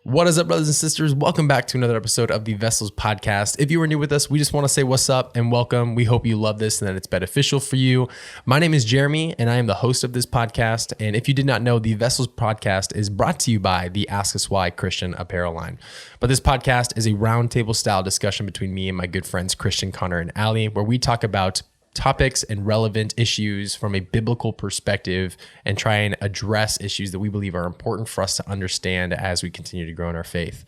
What is up, brothers and sisters? Welcome back to another episode of the Vessels Podcast. If you are new with us, we just want to say what's up and welcome. We hope you love this and that it's beneficial for you. My name is Jeremy, and I am the host of this podcast. And if you did not know, the Vessels Podcast is brought to you by the Ask Us Why Christian apparel line. But this podcast is a roundtable style discussion between me and my good friends Christian, Connor, and Ali, where we talk about topics and relevant issues from a biblical perspective and try and address issues that we believe are important for us to understand as we continue to grow in our faith.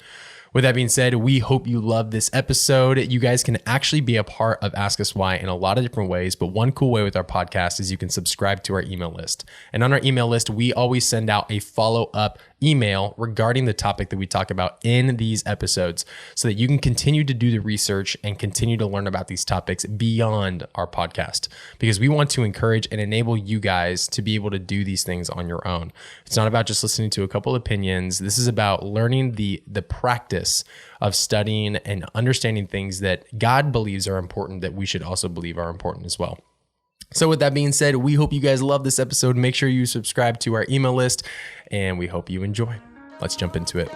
With that being said, we hope you love this episode. You guys can actually be a part of Ask Us Why in a lot of different ways, but one cool way with our podcast is you can subscribe to our email list. And on our email list, we always send out a follow-up email regarding the topic that we talk about in these episodes so that you can continue to do the research and continue to learn about these topics beyond our podcast, because we want to encourage and enable you guys to be able to do these things on your own. It's not about just listening to a couple opinions. This is about learning the practice of studying and understanding things that God believes are important that we should also believe are important as well. So with that being said, we hope you guys love this episode. Make sure you subscribe to our email list, and we hope you enjoy. Let's jump into it.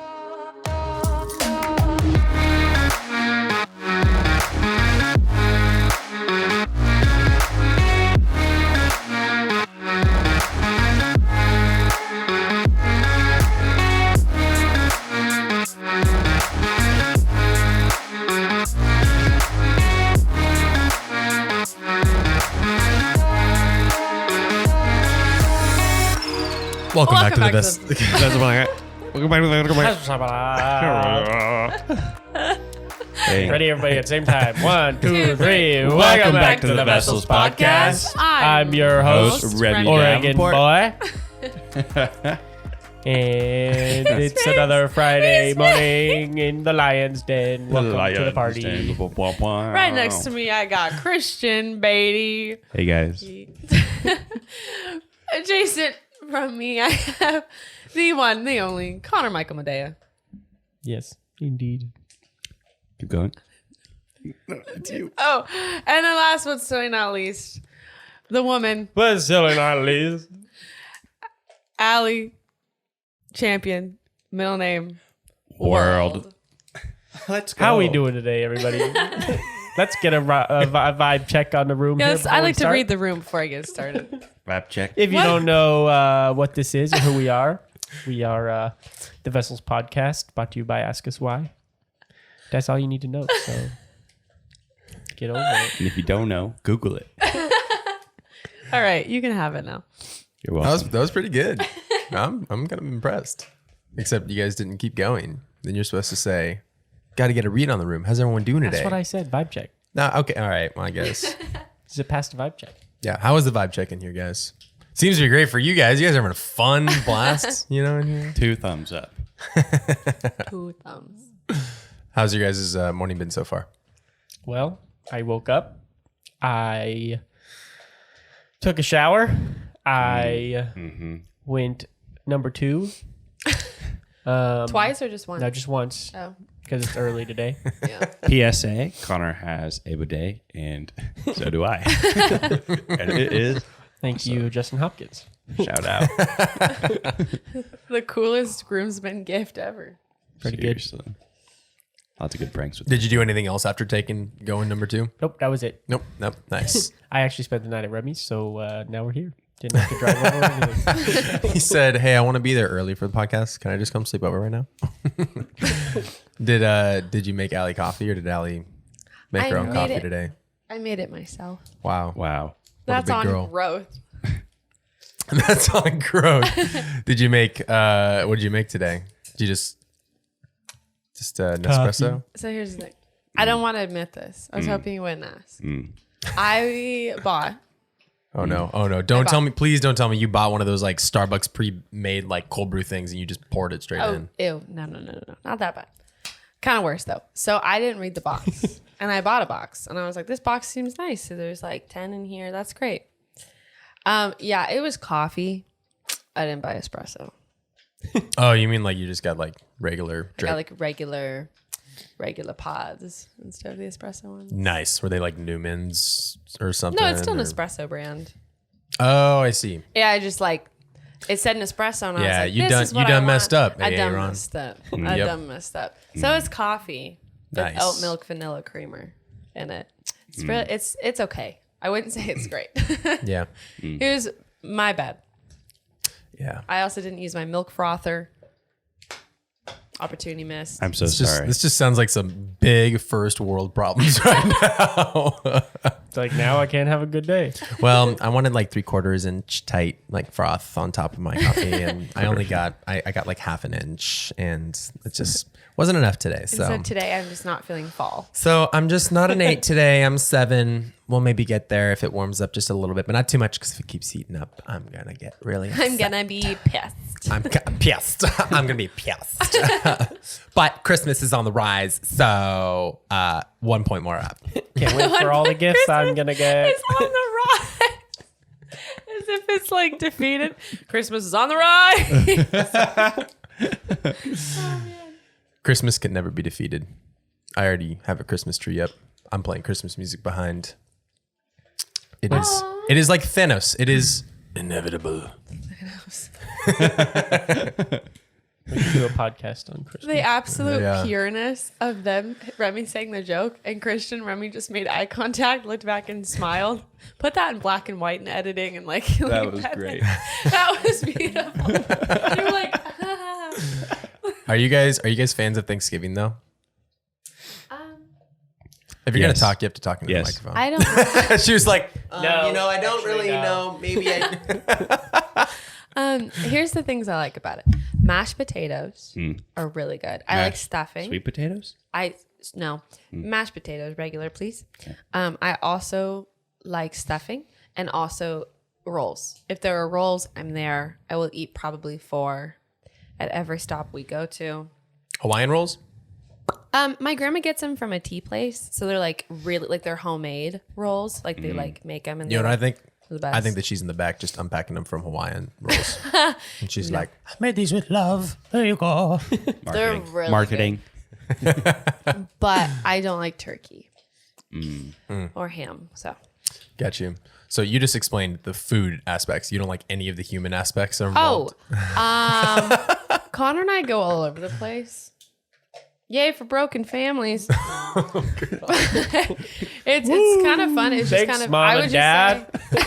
Welcome back to the best. Hey. Ready, everybody, at the same time. 1, 2, 3. Welcome back to the Vessels Podcast. I'm your host, Oregon Boy. And it's another Friday morning in the Lion's Den. Welcome to the party. Right next to me, I got Christian Beatty. Hey, guys. Adjacent from me, I have the one, the only, Connor Michael Medea. Yes, indeed. Keep going. Oh, and the last but certainly not least, the woman, But certainly not least. Allie, champion, middle name, World. Let's go. How are we doing today, everybody? Let's get a vibe check on the room. Yes, here I before we like to start. read the room before I get started. Rap check. If you don't know what this is or who we are the Vessels Podcast, brought to you by Ask Us Why. That's all you need to know. So get over it. And if you don't know, Google it. All right, you can have it now. You're welcome. That was pretty good. I'm kind of impressed. Except you guys didn't keep going. Then you're supposed to say, got to get a read on the room. How's everyone doing today? That's what I said. Vibe check. No, okay, all right. Well, I guess. This is a past vibe check. Yeah. How was the vibe check in here, guys? Seems to be great for you guys. You guys are having a fun blast, in here. 2 thumbs up. 2 thumbs. How's your guys' morning been so far? Well, I woke up. I took a shower. I went number 2. Twice or just once? No, just once. Oh, Because it's early today. yeah. PSA, Connor has a bidet, and so do I. And it is. Thank you, Justin Hopkins. Shout out. The coolest groomsman gift ever. Pretty Seriously. Lots of good pranks with Did you do anything else after going number 2? Nope, that was it. Nope. Nice. I actually spent the night at Remy's, so now we're here. Didn't have to drive over or anything. He said, hey, I want to be there early for the podcast. Can I just come sleep over right now? Did you make Allie coffee, or did Allie make her own coffee today? I made it myself. Wow. Wow. That's big on girl. growth. That's on growth. Did you make, what did you make today? Did you just Nespresso? So here's the thing. I don't want to admit this. I was hoping you wouldn't ask. I bought. Oh no. Don't tell me. Please don't tell me you bought one of those like Starbucks pre-made like cold brew things and you just poured it straight in. Ew. No. Not that bad. Kind of worse though. So I didn't read the box and I bought a box and I was like, this box seems nice. So there's like 10 in here. That's great. Yeah, it was coffee. I didn't buy espresso. Oh, you mean like you just got like regular drip? I got like regular pods instead of the espresso ones. Nice. Were they like Newman's or something? No, it's still an espresso brand. Oh, I see. Yeah, I just like It said Nespresso, and I Yeah, was like, you this done- is what you I done want. messed up, I hey, done Aaron. messed up. I Yep. done messed up. So it's coffee with Nice. oat milk vanilla creamer in it. It's really, it's okay. I wouldn't say it's great. Yeah. It was my bad. Yeah. I also didn't use my milk frother. Opportunity missed. I'm so It's just, sorry. this just sounds like some big first world problems right now. It's like now I can't have a good day. Well, I wanted like 3/4 inch tight like froth on top of my coffee, and I only got I got like 1/2 inch, and it just wasn't enough today. And So so today I'm just not feeling fall. so I'm just not an 8 today. I'm 7. We'll maybe get there if it warms up just a little bit, but not too much because if it keeps heating up, I'm gonna get really upset. I'm gonna be pissed. I'm pissed. I'm gonna be pissed. But Christmas is on the rise, so 1 point more up. Can't wait for all the gifts I'm gonna get. It's on the rise. As if it's like defeated. Christmas is on the rise. Christmas can never be defeated. I already have a Christmas tree up. I'm playing Christmas music behind. It is like Thanos. It is inevitable. We should do a podcast on Christmas. The absolute Yeah. pureness of them, Remy saying the joke, and Christian, Remy just made eye contact, looked back and smiled. Put that in black and white in editing and like That was great. That was beautiful. You were like, Are you guys fans of Thanksgiving though? If you're Yes. gonna talk, you have to talk into Yes. the microphone. I don't. She was like, No, you know, I don't actually, really no. know. Maybe I. Here's the things I like about it. Mashed potatoes are really good. I like Mashed stuffing. Sweet potatoes? No, mashed potatoes, regular, please. I also like stuffing and also rolls. If there are rolls, I'm there. I will eat probably 4 at every stop we go to. Hawaiian rolls. My grandma gets them from a tea place, so they're like really like they're homemade rolls. Like they like make them and You know what I think? the best. I think that she's in the back just unpacking them from Hawaiian rolls, and she's like, "I made these with love. There you go." They're really Marketing. but I don't like turkey or ham. So Got you. So you just explained the food aspects. You don't like any of the human aspects are oh, involved. Connor and I go all over the place. Yay for broken families. it's kind of fun. It's just Thanks, kind of Mom I would and just Dad. say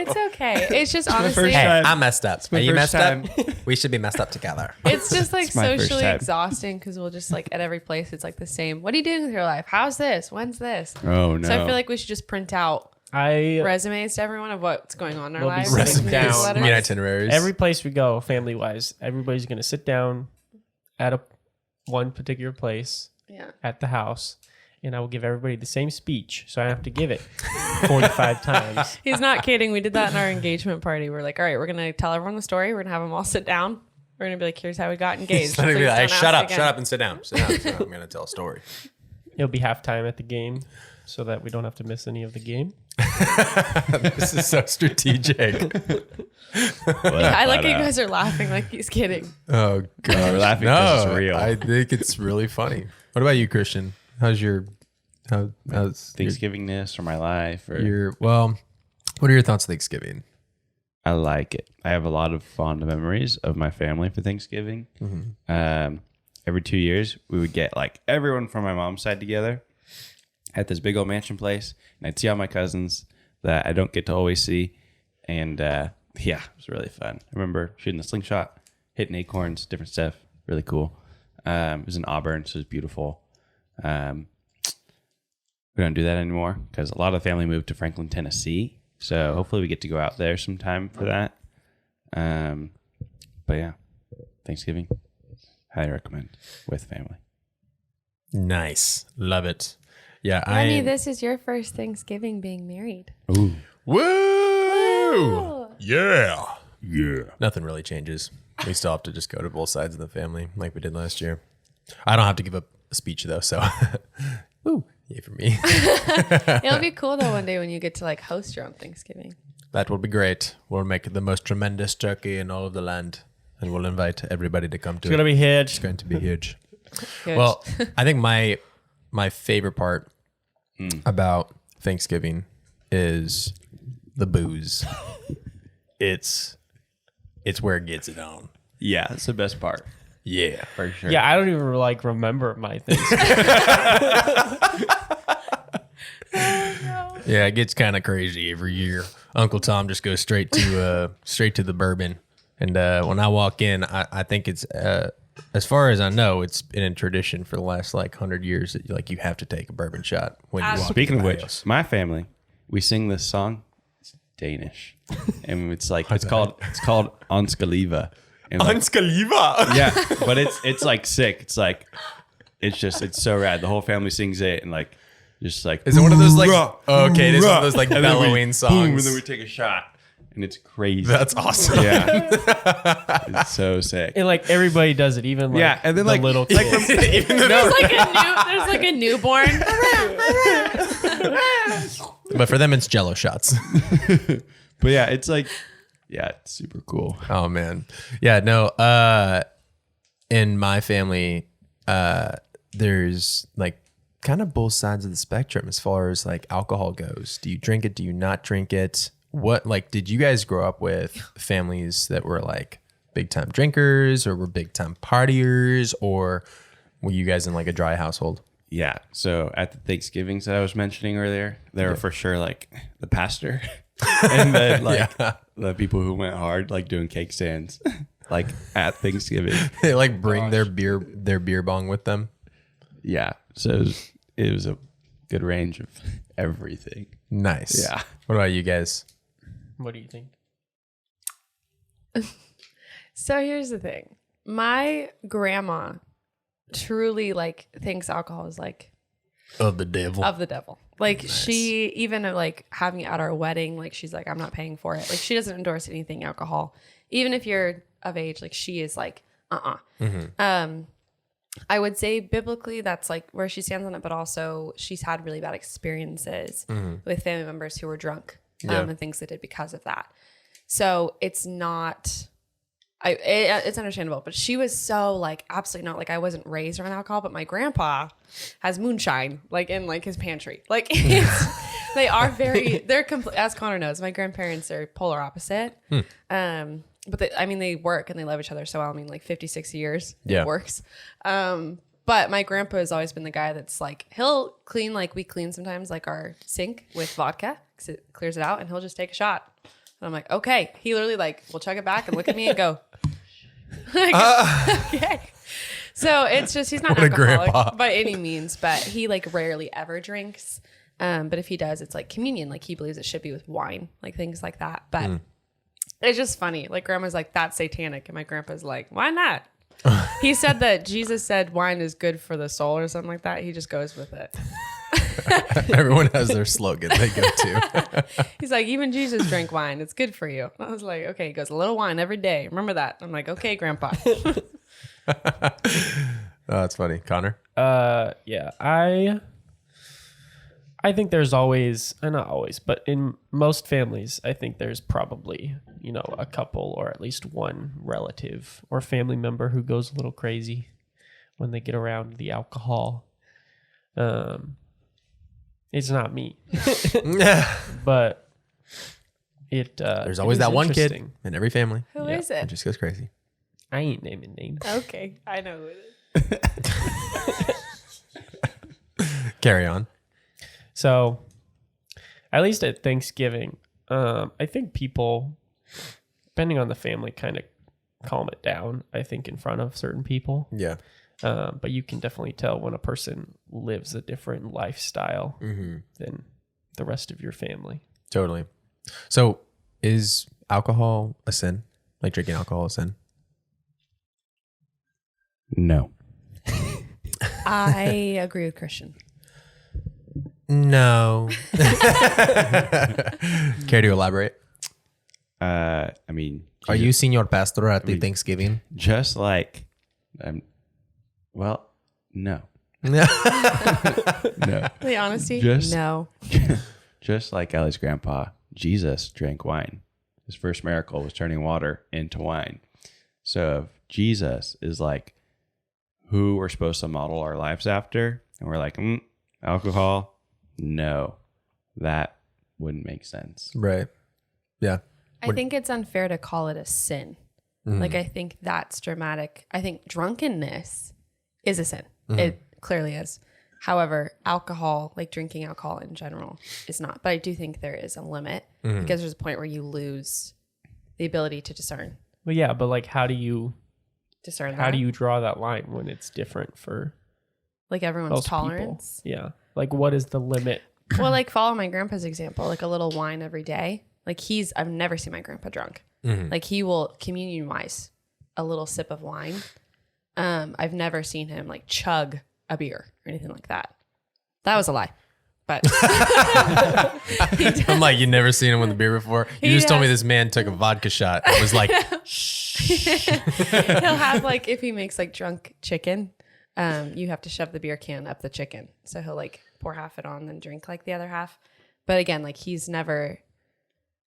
it's okay. It's just honestly first Hey, time. I'm messed up. Are you first messed up? We should be messed up together. it's just like my first socially time. exhausting because we'll just like at every place it's like the same. What are you doing with your life? How's this? When's this? Oh, no. So I feel like we should just print out I resumes to everyone of what's going on in our We'll be lives. sitting Like, down. newsletters. You mean itineraries. every place we go, family wise, everybody's gonna sit down at one particular place Yeah. at the house, and I will give everybody the same speech. So I have to give it 45 times. He's not kidding. We did that in our engagement party. We're like, all right, we're going to tell everyone the story. We're going to have them all sit down. We're going to be like, here's how we got engaged. It's not gonna be Please like, don't shut ask up, again." shut up, and sit down. Sit down. Sit down. I'm gonna tell a story. It'll be halftime at the game, so that we don't have to miss any of the game. This is so strategic. I like how you guys are laughing like he's kidding. Oh god, we're laughing 'cause it's real. I think it's really funny. What about you, Christian? How's how's Thanksgivingness or my life or your well? What are your thoughts on Thanksgiving? I like it. I have a lot of fond memories of my family for Thanksgiving. Every 2 years, we would get like everyone from my mom's side together at this big old mansion place, and I'd see all my cousins that I don't get to always see, and yeah, it was really fun. I remember shooting a slingshot, hitting acorns, different stuff, really cool. It was in Auburn, so it was beautiful. We don't do that anymore because a lot of the family moved to Franklin, Tennessee. So hopefully we get to go out there sometime for that. But yeah, Thanksgiving, highly recommend with family. Nice, love it. Yeah, Remy, this is your first Thanksgiving being married. Ooh, Woo! Yeah. yeah. Nothing really changes. We still have to just go to both sides of the family like we did last year. I don't have to give up a speech though, so woo, yay for me. It'll be cool though one day when you get to like host your own Thanksgiving. That will be great. We'll make the most tremendous turkey in all of the land, and we'll invite everybody to come to It's gonna it. be It's huge. going to be huge. Huge. Well, I think my favorite part about Thanksgiving is the booze. it's where it gets it on. Yeah, it's the best part. Yeah. For sure. Yeah, I don't even like remember my things. Yeah, it gets kind of crazy every year. Uncle Tom just goes straight to the bourbon, and when I walk in, I think it's as far as I know, it's been in tradition for the last like 100 years that like you have to take a bourbon shot when you walk. Speaking in of the which, house. my family, we sing this song. It's Danish, and it's like it's called Onskaliva. And like, Unskaliva. yeah, but it's like sick. It's like it's so rad. The whole family sings it, and like just like Is it one of those like? "Hoorah, Okay, it is one of hoorah," those like and then we- bellowing boom, songs. and then we take a shot, and it's crazy. That's awesome. Yeah, it's so sick. And like everybody does it, even like Yeah, and then, the like- little like kids. There's like a newborn. But for them, it's Jello shots. But yeah, it's like it's super cool. Oh man. Yeah, no, in my family, there's like kind of both sides of the spectrum as far as like alcohol goes. Do you drink it? Do you not drink it? What, like, did you guys grow up with families that were like big time drinkers or were big time partiers, or were you guys in like a dry household? Yeah. So at the Thanksgivings that I was mentioning earlier, there were for sure like the pastor and then like the people who went hard, like doing cake stands, like at Thanksgiving. They like bring their beer bong with them. Yeah. So it was a good range of everything. Nice. Yeah. What about you guys? What do you think? So here's the thing. My grandma truly like thinks alcohol is like Of the devil. of the devil. Like she even like having it at our wedding, like she's like, I'm not paying for it. Like she doesn't endorse anything alcohol. Even if you're of age, like she is like, I would say biblically that's like where she stands on it, but also she's had really bad experiences with family members who were drunk and things they did because of that. So it's not, it's understandable, but she was so like, absolutely not. Like I wasn't raised around alcohol, but my grandpa has moonshine like in like his pantry. Like they are very, as Connor knows, my grandparents are polar opposite. But they work and they love each other so well. I mean, like 56 years, Yeah. it works. But my grandpa has always been the guy that's like, he'll clean, like we clean sometimes like our sink with vodka because it clears it out, and he'll just take a shot. And I'm like, okay. He literally like will chug it back and look at me and go, okay. So it's just, he's not What a alcoholic grandpa. by any means, but he like rarely ever drinks. But if he does, it's like communion. Like he believes it should be with wine, like things like that. But it's just funny. Like grandma's like, that's satanic. And my grandpa's like, why not? He said that Jesus said wine is good for the soul or something like that. He just goes with it. Everyone has their slogan they go to. He's like, even Jesus drank wine. It's good for you. I was like, okay. He goes, a little wine every day. Remember that. I'm like, okay, grandpa. Oh, that's funny. Connor? Yeah, I think there's always, not always, but in most families, I think there's probably, a couple or at least one relative or family member who goes a little crazy when they get around the alcohol. It's not me, but There's always that one kid in every family. Who is It it? just goes crazy. I ain't naming names. Okay. I know who it is. Carry on. So, at least at Thanksgiving, I think people, depending on the family, kind of calm it down, I think, in front of certain people. Yeah. But you can definitely tell when a person lives a different lifestyle than the rest of your family. Totally. So is alcohol a sin? Like drinking alcohol a sin? No. I agree with Christian. No. Care to elaborate? I mean, Are you senior pastor at the Thanksgiving? just like, well, no. No. The honesty? Just- No. Just like Ellie's grandpa, Jesus drank wine. His first miracle was turning water into wine. So if Jesus is like who we're supposed to model our lives after, and we're like, alcohol, no, that wouldn't make sense. Right. Yeah. I think it's unfair to call it a sin. Like, I think that's dramatic. I think drunkenness is a sin. It clearly is. However, alcohol, like drinking alcohol in general, is not. But I do think there is a limit because there's a point where you lose the ability to discern. Well, yeah, but like, how do you draw that line when it's different for like everyone's most tolerance? People? Yeah. Like, what is the limit? Well, like follow my grandpa's example, like a little wine every day. Like I've never seen my grandpa drunk. Like he will communion wise, a little sip of wine. I've never seen him like chug a beer or anything like that. That was a lie. But I'm like, you never seen him with a beer before? You just told me this man took a vodka shot. I was like, he'll have like, if he makes like drunk chicken, you have to shove the beer can up the chicken. So he'll like pour half it on and drink like the other half. But again, like he's never,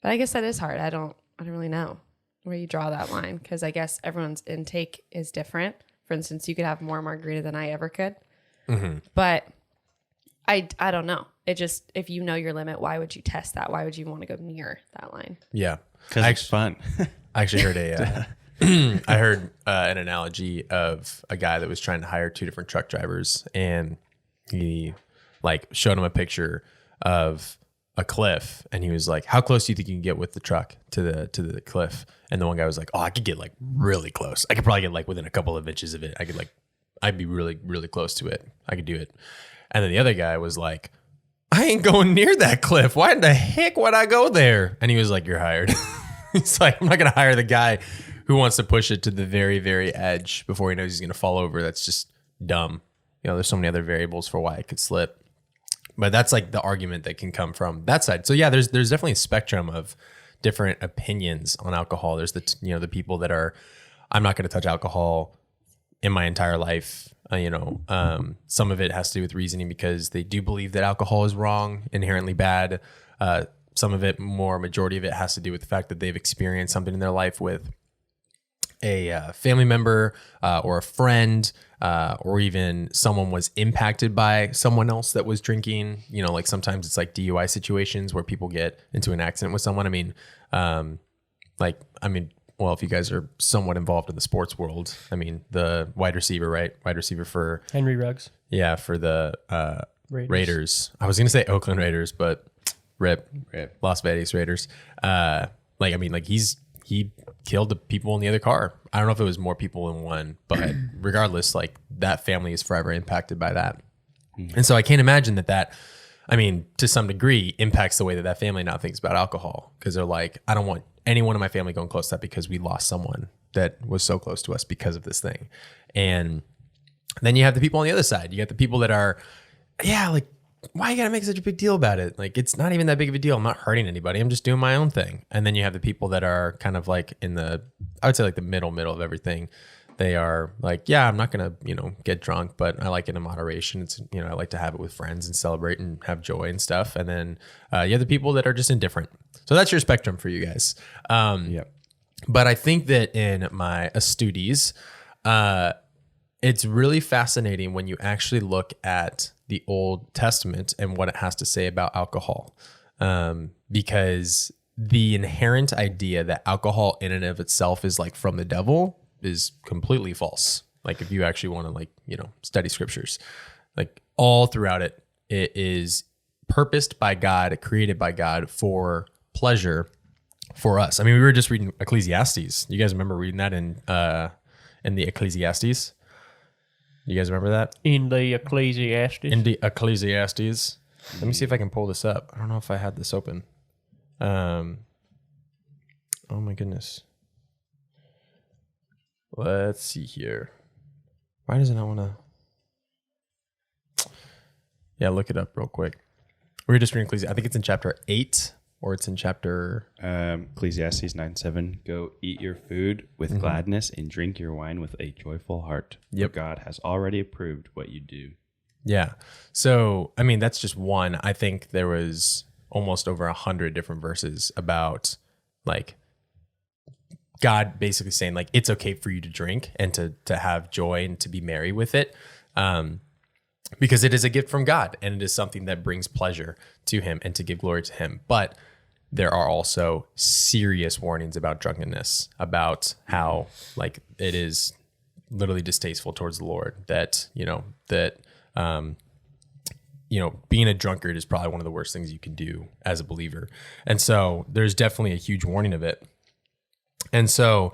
but I guess that is hard. I don't really know where you draw that line because I guess everyone's intake is different. For instance, you could have more margarita than I ever could. But I don't know. It just, if you know your limit, why would you test that? Why would you want to go near that line? yeah. Because it's fun. I actually heard I heard an analogy of a guy that was trying to hire two different truck drivers, and he like showed him a picture of a cliff, and he was like, "How close do you think you can get with the truck to the cliff?" And the one guy was like, "Oh, I could get like really close. I could probably get like within a couple of inches of it. I'd be really, really close to it. I could do it." And then the other guy was like, "I ain't going near that cliff. Why in the heck would I go there?" And he was like, "You're hired." He's like, "I'm not going to hire the guy who wants to push it to the very, very edge before he knows he's going to fall over. That's just dumb. You know, there's so many other variables for why it could slip." But that's like the argument that can come from that side. So yeah, there's definitely a spectrum of different opinions on alcohol. There's the people that are, I'm not going to touch alcohol in my entire life. Some of it has to do with reasoning because they do believe that alcohol is wrong, inherently bad. Some of it, majority of it has to do with the fact that they've experienced something in their life with a family member or a friend, or even someone was impacted by someone else that was drinking. You know, like sometimes it's like DUI situations where people get into an accident with someone. Well, if you guys are somewhat involved in the sports world, the wide receiver, right? Wide receiver for Henry Ruggs. Yeah, for the Raiders. I was going to say Oakland Raiders, but rip. Las Vegas Raiders. He killed the people in the other car. I don't know if it was more people in one, but regardless, like that family is forever impacted by that. And so I can't imagine that, to some degree impacts the way that family now thinks about alcohol. Cause they're like, I don't want anyone in my family going close to that because we lost someone that was so close to us because of this thing. And then you have the people on the other side. You got the people that are, why you gotta make such a big deal about it? Like, it's not even that big of a deal. I'm not hurting anybody. I'm just doing my own thing. And then you have the people that are kind of like I would say like the middle of everything. They are like, yeah, I'm not gonna, get drunk, but I like it in moderation. It's, I like to have it with friends and celebrate and have joy and stuff. And then you have the people that are just indifferent. So that's your spectrum for you guys. But I think that in my studies, it's really fascinating when you actually look at the Old Testament and what it has to say about alcohol. Because the inherent idea that alcohol in and of itself is like from the devil is completely false. Like if you actually want to study scriptures, like all throughout it, it is purposed by God, created by God for pleasure for us. We were just reading Ecclesiastes. You guys remember reading that in the Ecclesiastes? You guys remember that? In the Ecclesiastes. Let me see if I can pull this up. I don't know if I had this open. Oh my goodness. Let's see here. Why does it not want to? Yeah, look it up real quick. We're just reading Ecclesiastes. I think it's in chapter 8 or it's in chapter... Ecclesiastes 9:7. Go eat your food with gladness and drink your wine with a joyful heart. Yep. For God has already approved what you do. Yeah. So, that's just one. I think there was almost over 100 different verses about like God basically saying like, it's okay for you to drink and to have joy and to be merry with it. Because it is a gift from God and it is something that brings pleasure to him and to give glory to him. But there are also serious warnings about drunkenness, about how like it is literally distasteful towards the Lord, that, being a drunkard is probably one of the worst things you can do as a believer. And so there's definitely a huge warning of it. And so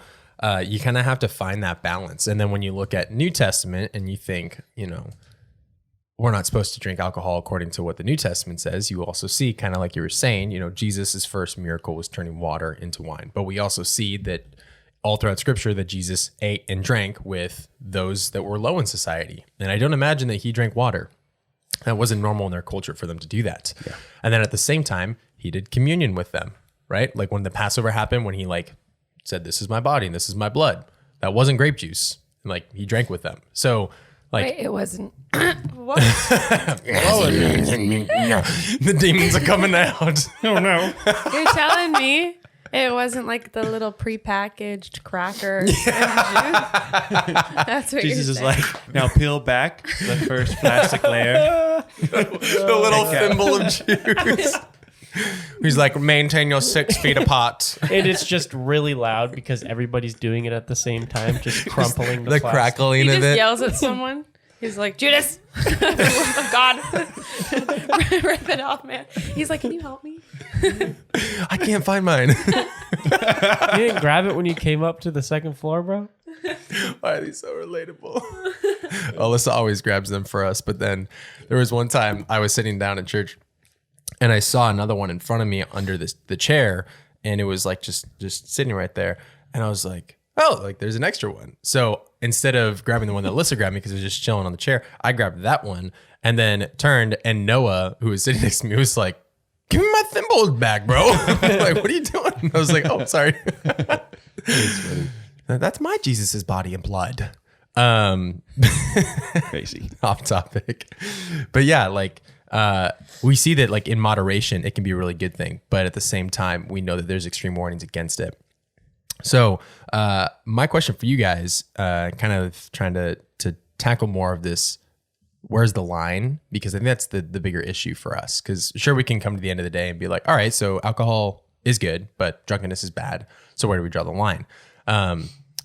you kind of have to find that balance. And then when you look at New Testament and you think, we're not supposed to drink alcohol according to what the New Testament says, you also see, kind of like you were saying, Jesus's first miracle was turning water into wine. But we also see that all throughout scripture that Jesus ate and drank with those that were low in society. And I don't imagine that he drank water. That wasn't normal in their culture for them to do that. Yeah. And then at the same time, he did communion with them, right? Like when the Passover happened, when he said, this is my body and this is my blood. That wasn't grape juice. And he drank with them. So Wait, it wasn't. What? The demons are coming out. Oh no. You're telling me it wasn't like the little prepackaged cracker and juice? That's what Jesus you're is saying. like, now peel back the first plastic layer. The little thimble of juice. He's like, maintain your 6 feet apart. And it's just really loud because everybody's doing it at the same time, just crumpling the plastic. crackling He of just it. yells at someone. He's like, Judas, for the love of God, rip it off, man. He's like, can you help me? I can't find mine. You didn't grab it when you came up to the second floor, bro? Why are these so relatable? Alyssa always grabs them for us. But then there was one time I was sitting down in church and I saw another one in front of me under the chair, and it was like just sitting right there. And I was like, oh, like there's an extra one. So instead of grabbing the one that Alyssa grabbed me because it was just chilling on the chair, I grabbed that one and then turned, and Noah, who was sitting next to me, was like, give me my thimbles back, bro. Like, what are you doing? I was like, oh, sorry. That's my Jesus's body and blood. Crazy. Off topic. But yeah, we see that in moderation, it can be a really good thing. But at the same time, we know that there's extreme warnings against it. So my question for you guys, kind of trying to tackle more of this, where's the line? Because I think that's the bigger issue for us. Because sure, we can come to the end of the day and be like, all right, so alcohol is good, but drunkenness is bad. So where do we draw the line?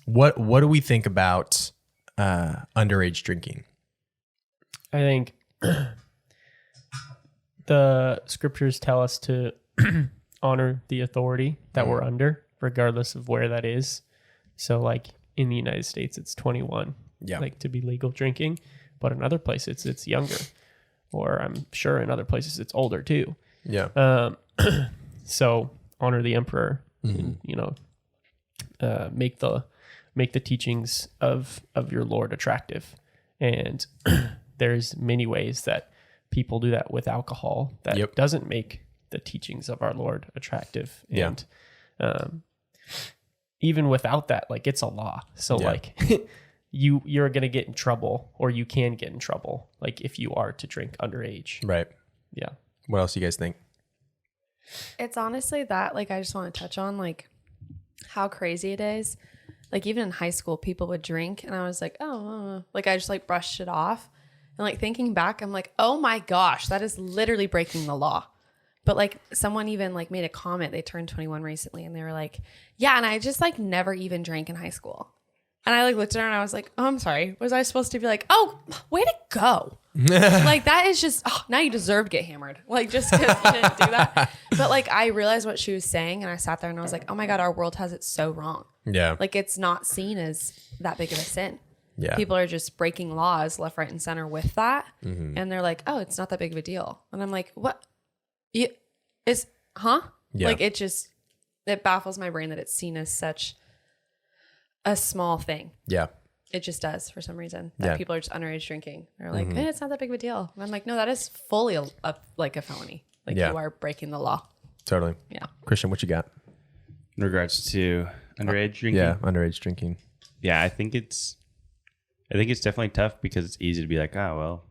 What do we think about underage drinking? I think the scriptures tell us to honor the authority that we're under, regardless of where that is. So in the United States, it's 21, to be legal drinking, but in other places it's younger, or I'm sure in other places it's older too. Yeah. So honor the emperor, and, make the teachings of your Lord attractive. And there's many ways that people do that with alcohol that doesn't make the teachings of our Lord attractive. And even without that, it's a law. So you're going to get in trouble, or you can get in trouble, if you are to drink underage. Right. Yeah. What else do you guys think? It's honestly that, I just want to touch on, how crazy it is. Even in high school, people would drink, and I was like, oh, I just, brushed it off. And, thinking back, I'm like, oh, my gosh, that is literally breaking the law. But, someone even, made a comment. They turned 21 recently, and they were like, yeah, and I just, never even drank in high school. And I, looked at her, and I was like, oh, I'm sorry. Was I supposed to be like, oh, way to go? That is just, now you deserve to get hammered. Just because you didn't do that. But, I realized what she was saying, and I sat there, and I was like, oh, my God, our world has it so wrong. Yeah. It's not seen as that big of a sin. Yeah. People are just breaking laws left, right, and center with that. Mm-hmm. And they're like, oh, it's not that big of a deal. And I'm like, what? Huh? Yeah. It baffles my brain that it's seen as such a small thing. Yeah. It just does for some reason that people are just underage drinking. They're like, it's not that big of a deal. And I'm like, no, that is fully a felony. You are breaking the law. Totally. Yeah. Christian, what you got? In regards to underage drinking? Yeah, underage drinking. Yeah, I think it's definitely tough because it's easy to be like, oh, well,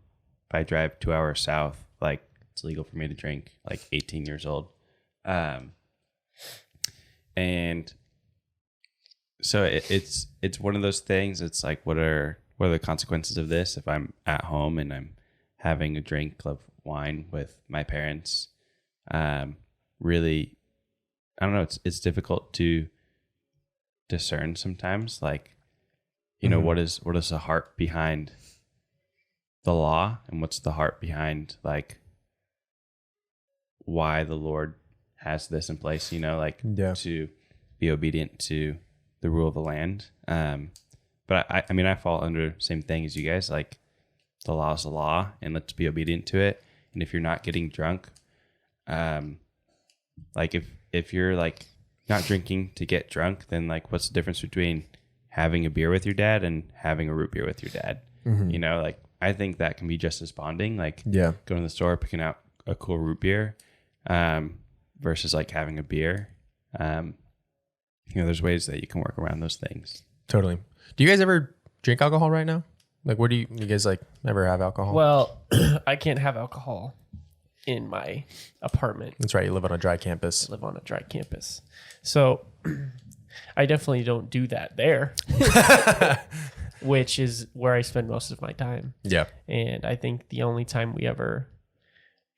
if I drive 2 hours south, it's legal for me to drink 18 years old. And so it's one of those things. It's what are the consequences of this if I'm at home and I'm having a drink of wine with my parents? Really, I don't know, it's difficult to discern sometimes, like, you know, what is the heart behind the law, and what's the heart behind like why the Lord has this in place, you know, like to be obedient to the rule of the land. But I mean, I fall under the same thing as you guys, like the law is the law and let's be obedient to it. And if you're not getting drunk, like if you're like not drinking to get drunk, then like what's the difference between having a beer with your dad and having a root beer with your dad? You know, like I think that can be just as bonding, like going to the store, picking out a cool root beer, versus like having a beer. You know, there's ways that you can work around those things. Totally. Do you guys ever drink alcohol right now? Like, what do you guys like ever have alcohol? Well, I can't have alcohol in my apartment. That's right. You live on a dry campus. I live on a dry campus. So I definitely don't do that there, which is where I spend most of my time. Yeah. And I think the only time we ever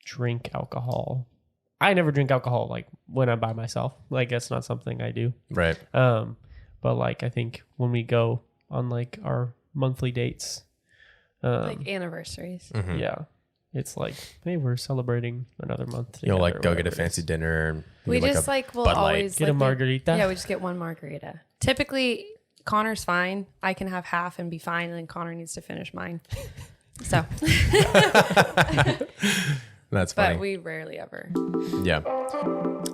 drink alcohol, I never drink alcohol like when I'm by myself. Like that's not something I do. Right. But like I think when we go on like our monthly dates, like anniversaries. yeah, it's like, hey, we're celebrating another month. You'll like go get a whatever it fancy is. dinner. And We get, just like like will Bud Light. always Get a like, margarita. Yeah, we just get one margarita. Typically, Connor's fine. I can have half and be fine, and then Connor needs to finish mine. So, That's funny. but we rarely ever. Yeah.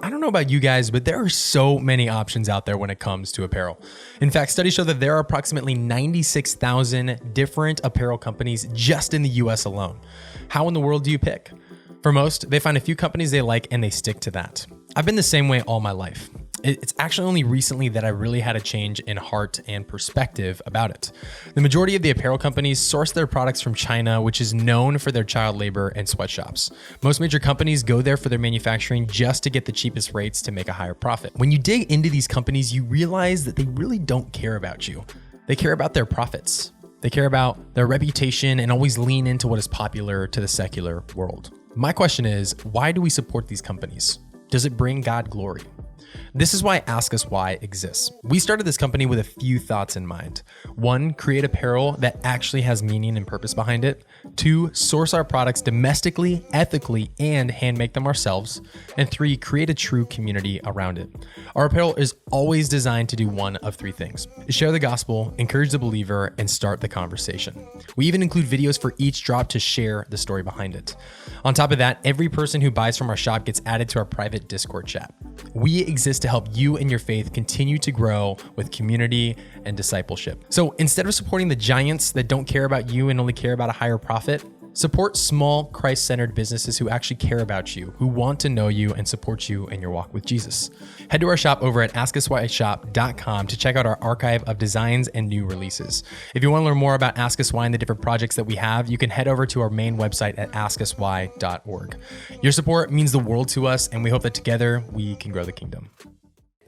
I don't know about you guys, but there are so many options out there when it comes to apparel. In fact, studies show that there are approximately 96,000 different apparel companies just in the US alone. How in the world do you pick? For most, they find a few companies they like and they stick to that. I've been the same way all my life. It's actually only recently that I really had a change in heart and perspective about it. The majority of the apparel companies source their products from China, which is known for their child labor and sweatshops. Most major companies go there for their manufacturing just to get the cheapest rates to make a higher profit. When you dig into these companies, you realize that they really don't care about you. They care about their profits. They care about their reputation and always lean into what is popular to the secular world. My question is, why do we support these companies? Does it bring God glory? This is why Ask Us Why exists. We started this company with a few thoughts in mind. 1, create apparel that actually has meaning and purpose behind it. 2, source our products domestically, ethically, and hand make them ourselves. And 3, create a true community around it. Our apparel is always designed to do one of 3 things: share the gospel, encourage the believer, and start the conversation. We even include videos for each drop to share the story behind it. On top of that, every person who buys from our shop gets added to our private Discord chat. We exist to help you and your faith continue to grow with community and discipleship. So instead of supporting the giants that don't care about you and only care about a higher profit, support small, Christ-centered businesses who actually care about you, who want to know you and support you in your walk with Jesus. Head to our shop over at askuswhyshop.com to check out our archive of designs and new releases. If you want to learn more about Ask Us Why and the different projects that we have, you can head over to our main website at askuswhy.org. Your support means the world to us, and we hope that together we can grow the kingdom.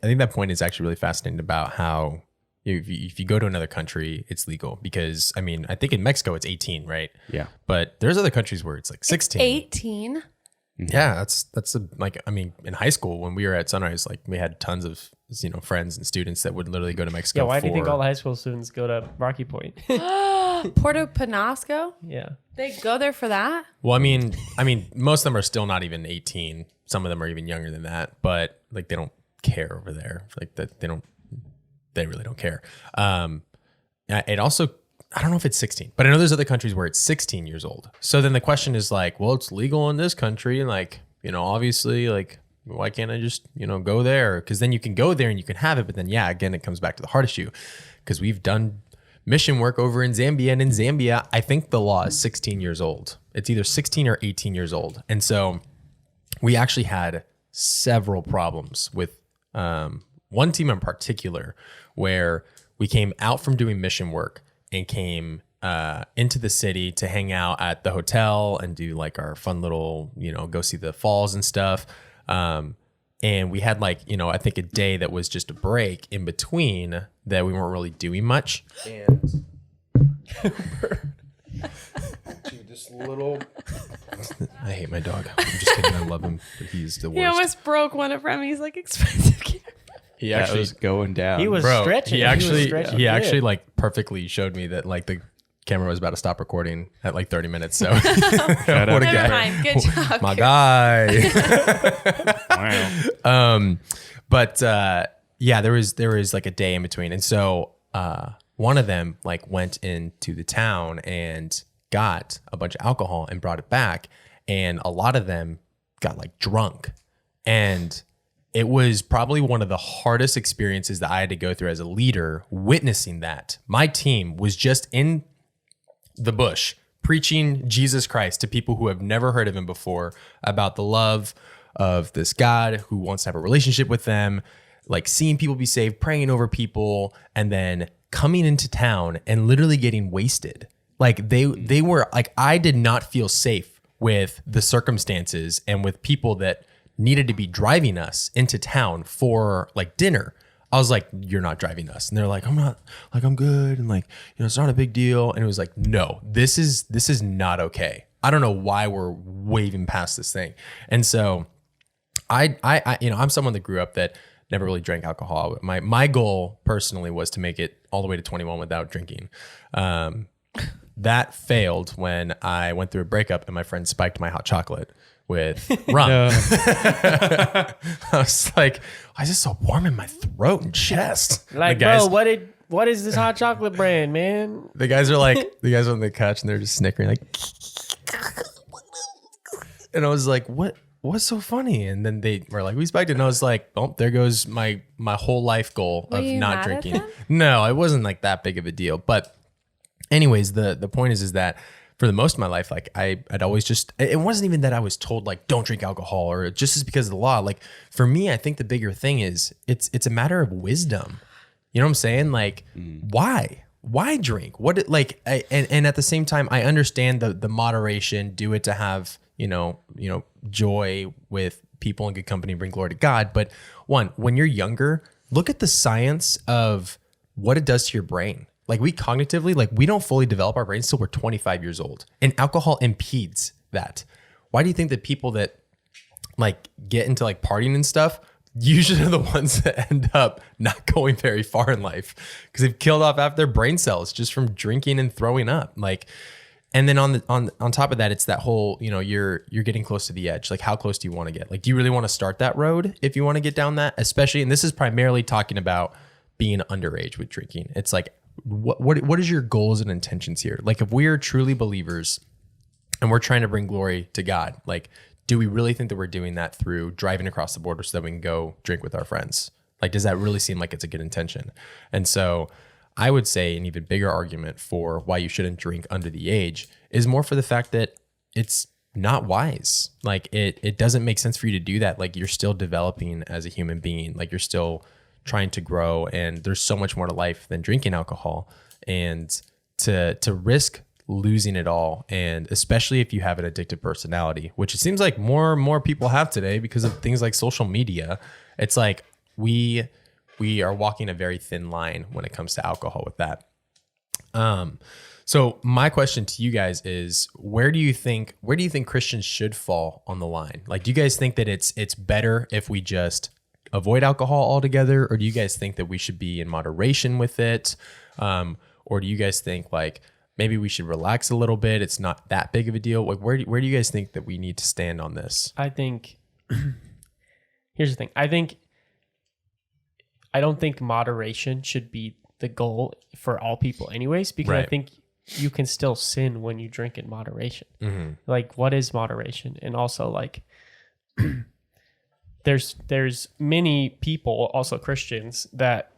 I think that point is actually really fascinating about how if you go to another country, it's legal, because I mean, I think in Mexico it's 18, right? Yeah. But there's other countries where it's like 16. 18. Yeah, that's like, I mean, in high school when we were at Sunrise, like we had tons of, you know, friends and students that would literally go to Mexico. Yeah, why do you think all the high school students go to Rocky Point? Puerto Penasco? Yeah. They go there for that? Well, I mean, most of them are still not even 18. Some of them are even younger than that, but like they don't care over there. Like that they really don't care. It also, I don't know if it's 16, but I know there's other countries where it's 16 years old. So then the question is like, well, it's legal in this country. And like, you know, obviously like, why can't I just, you know, go there? Because then you can go there and you can have it. But then, yeah, again, it comes back to the heart issue, because we've done mission work over in Zambia. And in Zambia, I think the law is 16 years old. It's either 16 or 18 years old. And so we actually had several problems with one team in particular, where we came out from doing mission work and came into the city to hang out at the hotel and do like our fun little, you know, go see the falls and stuff. And we had like, you know, I think a day that was just a break in between that we weren't really doing much. And dude, this little I hate my dog. I'm just kidding. I love him, but he's the worst. He almost broke one of Remy's like expensive camera. He That actually was going down. He was Bro, stretching. he actually stretching. like perfectly showed me that like the camera was about to stop recording at like 30 minutes. So Shut what a up. Never guy. mind. Good job. My guy. Wow. But yeah, there was like a day in between. And so one of them like went into the town and got a bunch of alcohol and brought it back. And a lot of them got like drunk. And it was probably one of the hardest experiences that I had to go through as a leader, witnessing that. My team was just in the bush preaching Jesus Christ to people who have never heard of him before, about the love of this God who wants to have a relationship with them, like seeing people be saved, praying over people, and then coming into town and literally getting wasted. Like they were like, I did not feel safe with the circumstances and with people that needed to be driving us into town for like dinner. I was like, you're not driving us. And they're like, I'm not, like, I'm good. And like, it's not a big deal. And it was like, no, this is not okay. I don't know why we're waving past this thing. And so I I'm someone that grew up that never really drank alcohol. My goal personally was to make it all the way to 21 without drinking. That failed when I went through a breakup and my friend spiked my hot chocolate with rum. I was like, why is it so warm in my throat and chest? Like, the guys, bro, what is this hot chocolate brand, man? the guys are like, the guys on the couch and they're just snickering like, and I was like, what's so funny? And then they were like, we spiked it. And I was like, oh, there goes my whole life goal Were of you not mad at drinking. them? No, it wasn't like that big of a deal. But anyways, the point is that for the most of my life, like I'd always just, it wasn't even that I was told like, don't drink alcohol or just as because of the law. Like for me, I think the bigger thing is it's a matter of wisdom. You know what I'm saying? Like, why drink? And at the same time, I understand the moderation, do it to have, joy with people in good company, bring glory to God. But when you're younger, look at the science of what it does to your brain. Like we cognitively, like we don't fully develop our brains till we're 25 years old, and alcohol impedes that. Why do you think that people that like get into like partying and stuff usually are the ones that end up not going very far in life because they've killed off half their brain cells just from drinking and throwing up? Like, and then on top of that, it's that whole, you're getting close to the edge. Like how close do you want to get? Like, do you really want to start that road if you want to get down that? Especially, and this is primarily talking about being underage with drinking. It's like, what is your goals and intentions here? Like if we are truly believers and we're trying to bring glory to God, like do we really think that we're doing that through driving across the border so that we can go drink with our friends? Like does that really seem like it's a good intention? And so I would say an even bigger argument for why you shouldn't drink under the age is more for the fact that it's not wise. Like it doesn't make sense for you to do that. Like you're still developing as a human being. Like you're still trying to grow, and there's so much more to life than drinking alcohol. And to risk losing it all, and especially if you have an addictive personality, which it seems like more and more people have today because of things like social media, it's like we are walking a very thin line when it comes to alcohol with that. So my question to you guys is, where do you think Christians should fall on the line? Like, do you guys think that it's better if we just avoid alcohol altogether, or do you guys think that we should be in moderation with it? Or do you guys think like maybe we should relax a little bit? It's not that big of a deal. Like where do you guys think that we need to stand on this? I think here's the thing. I don't think moderation should be the goal for all people anyways, because Right. I think you can still sin when you drink in moderation. Mm-hmm. Like what is moderation? And also like there's many people, also Christians, that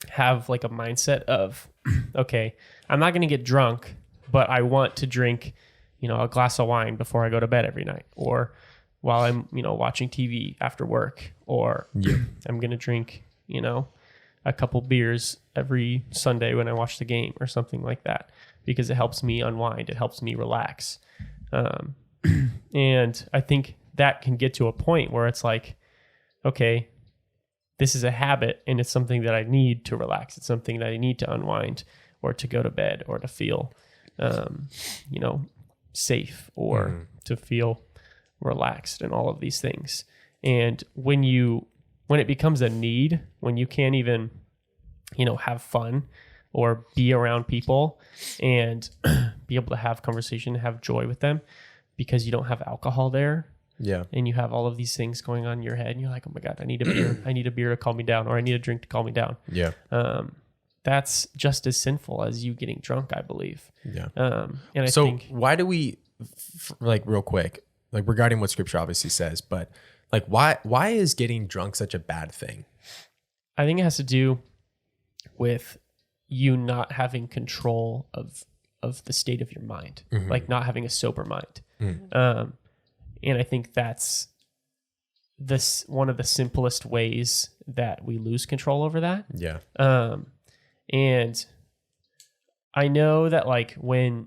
have like a mindset of, okay, I'm not going to get drunk, but I want to drink, a glass of wine before I go to bed every night, or while I'm, watching TV after work, or I'm going to drink, a couple beers every Sunday when I watch the game or something like that, because it helps me unwind. It helps me relax. And I think that can get to a point where it's like, okay, this is a habit and it's something that I need to relax. It's something that I need to unwind or to go to bed or to feel, safe or to feel relaxed and all of these things. And when it becomes a need, when you can't even, have fun or be around people and be able to have conversation, have joy with them because you don't have alcohol there. Yeah. And you have all of these things going on in your head and you're like, oh my God, I need a beer. I need a beer to calm me down, or I need a drink to calm me down. Yeah. That's just as sinful as you getting drunk, I believe. Yeah. And I So think, why do we, like, real quick, like regarding what scripture obviously says, but like, why is getting drunk such a bad thing? I think it has to do with you not having control of the state of your mind, like not having a sober mind. And I think that's one of the simplest ways that we lose control over that. Yeah. And I know that like when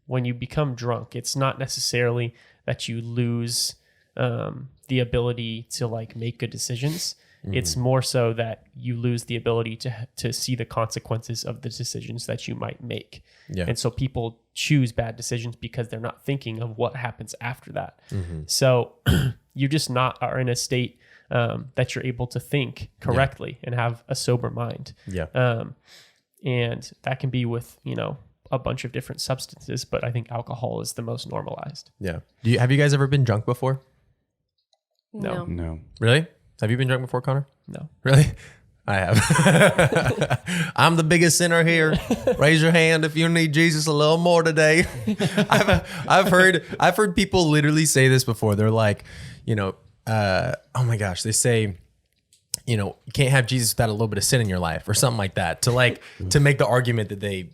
you become drunk, it's not necessarily that you lose the ability to like make good decisions. It's more so that you lose the ability to see the consequences of the decisions that you might make. Yeah. And so people choose bad decisions because they're not thinking of what happens after that. So you just not are in a state that you're able to think correctly and have a sober mind. Yeah. And that can be with, a bunch of different substances, but I think alcohol is the most normalized. Yeah. Have you guys ever been drunk before? No. No. Really? Have you been drunk before, Connor? No. Really? I have. I'm the biggest sinner here. Raise your hand if you need Jesus a little more today. I've heard people literally say this before. They're like, oh my gosh, they say, you can't have Jesus without a little bit of sin in your life or something like that, to make the argument that they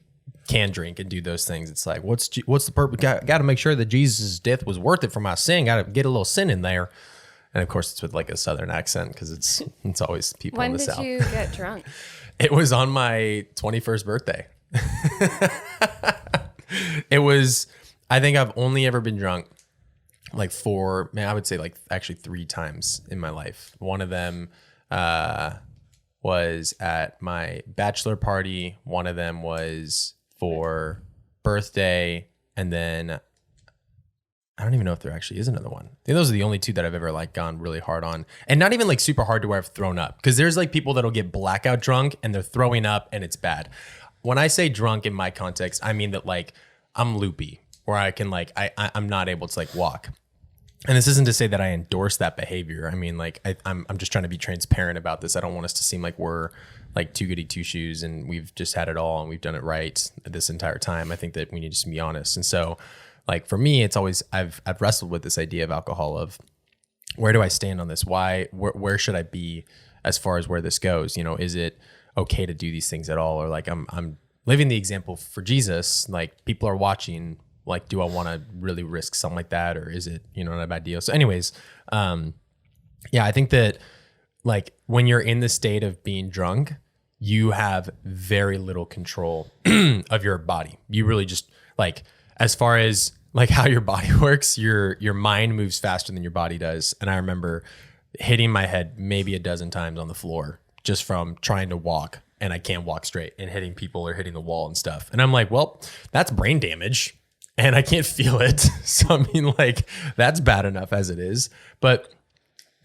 can drink and do those things. It's like, what's the purpose? Got to make sure that Jesus' death was worth it for my sin. Got to get a little sin in there. And of course, it's with like a Southern accent because it's always people in the South. When did you get drunk? It was on my 21st birthday. It was, I think I've only ever been drunk like I would say like actually 3 times in my life. One of them was at my bachelor party. One of them was for birthday. And then I don't even know if there actually is another one. I think those are the only 2 that I've ever like gone really hard on, and not even like super hard to where I've thrown up. Cause there's like people that'll get blackout drunk and they're throwing up and it's bad. When I say drunk in my context, I mean that like I'm loopy, where I can like, I'm not able to like walk. And this isn't to say that I endorse that behavior. I mean, like I'm just trying to be transparent about this. I don't want us to seem like we're like too goody two shoes and we've just had it all and we've done it right this entire time. I think that we need to just be honest. And so, like for me, it's always I've wrestled with this idea of alcohol, of where do I stand on this? Where should I be as far as where this goes? Is it okay to do these things at all? Or like I'm living the example for Jesus, like people are watching, like do I want to really risk something like that, or is it not a bad deal? So anyways, I think that like when you're in the state of being drunk, you have very little control of your body. You really just like, as far as like how your body works, your mind moves faster than your body does. And I remember hitting my head maybe a dozen times on the floor just from trying to walk, and I can't walk straight, and hitting people or hitting the wall and stuff. And I'm like, well, that's brain damage and I can't feel it. So I mean, like that's bad enough as it is. But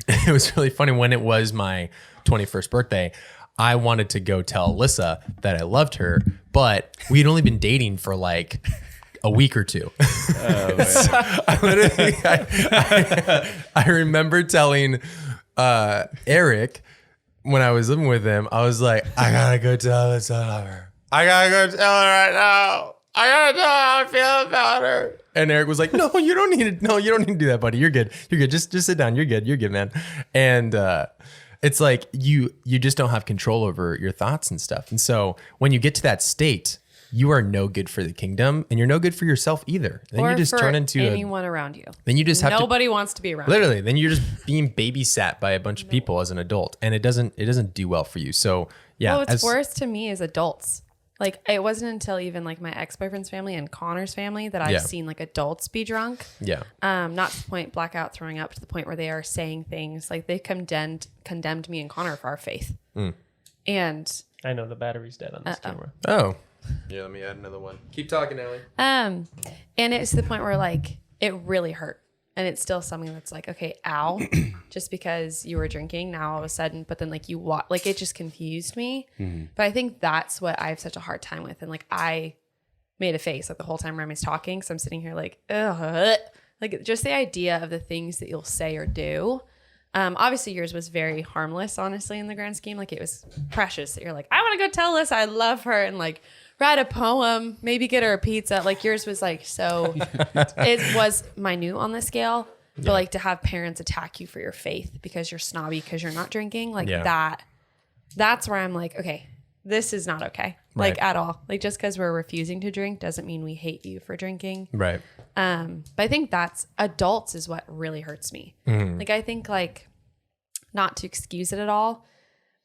it was really funny when it was my 21st birthday. I wanted to go tell Alyssa that I loved her, but we'd only been dating for like a week or 2. So I remember telling Eric when I was living with him, I was like, I gotta go tell Alyssa I love her. I gotta go tell her right now. I gotta tell her how I feel about her. And Eric was like, no, you don't need to do that, buddy. You're good. Just sit down. You're good, man. And it's like you just don't have control over your thoughts and stuff. And so when you get to that state, you are no good for the kingdom, and you're no good for yourself either. Then you just turn into anyone around you. Then you just have nobody wants to be around. Literally, then you're just being babysat by a bunch of people as an adult, and it doesn't do well for you. So yeah, what's worse to me is adults. Like it wasn't until even like my ex-boyfriend's family and Connor's family that I've seen like adults be drunk. Yeah. Not to the point blackout, throwing up, to the point where they are saying things like they condemned me and Connor for our faith. And I know the battery's dead on this camera. Oh. Yeah, let me add another one. Keep talking, Ellie. And it's to the point where like it really hurt. And it's still something that's like, okay, ow, just because you were drinking now all of a sudden, but then like like it just confused me. But I think that's what I have such a hard time with. And like I made a face like the whole time Remy's talking. So I'm sitting here like, ugh. Like just the idea of the things that you'll say or do. Obviously yours was very harmless, honestly, in the grand scheme. Like it was precious that you're like, I want to go tell Alyssa I love her and like write a poem, maybe get her a pizza. Like yours was like, so it was minute on the scale, but like to have parents attack you for your faith because you're snobby, because you're not drinking, like that's where I'm like, okay, this is not okay. Like at all. Like just because we're refusing to drink doesn't mean we hate you for drinking. Right. But I think that's adults is what really hurts me. Like I think like not to excuse it at all,